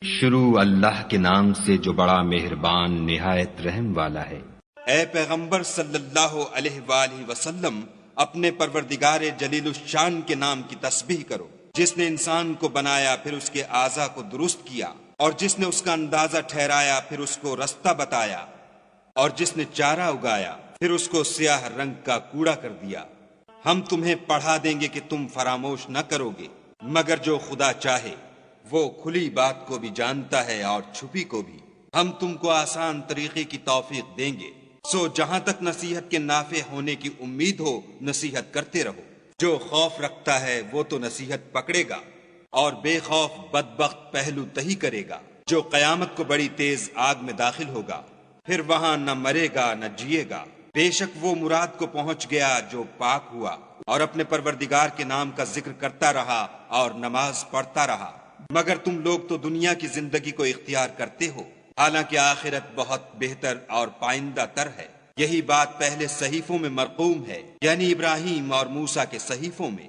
شروع اللہ کے نام سے جو بڑا مہربان نہایت رحم والا ہے۔ اے پیغمبر صلی اللہ علیہ وآلہ وسلم، اپنے پروردگار جلیل الشان کے نام کی تسبیح کرو، جس نے انسان کو بنایا پھر اس کے اعضاء کو درست کیا، اور جس نے اس کا اندازہ ٹھہرایا پھر اس کو رستہ بتایا، اور جس نے چارہ اگایا پھر اس کو سیاہ رنگ کا کوڑا کر دیا۔ ہم تمہیں پڑھا دیں گے کہ تم فراموش نہ کرو گے، مگر جو خدا چاہے، وہ کھلی بات کو بھی جانتا ہے اور چھپی کو بھی۔ ہم تم کو آسان طریقے کی توفیق دیں گے، سو جہاں تک نصیحت کے نافع ہونے کی امید ہو نصیحت کرتے رہو۔ جو خوف رکھتا ہے وہ تو نصیحت پکڑے گا، اور بے خوف بدبخت پہلو تہی کرے گا، جو قیامت کو بڑی تیز آگ میں داخل ہوگا، پھر وہاں نہ مرے گا نہ جیے گا۔ بے شک وہ مراد کو پہنچ گیا جو پاک ہوا، اور اپنے پروردگار کے نام کا ذکر کرتا رہا اور نماز پڑھتا رہا۔ مگر تم لوگ تو دنیا کی زندگی کو اختیار کرتے ہو، حالانکہ آخرت بہت بہتر اور پائندہ تر ہے۔ یہی بات پہلے صحیفوں میں مرقوم ہے، یعنی ابراہیم اور موسیٰ کے صحیفوں میں۔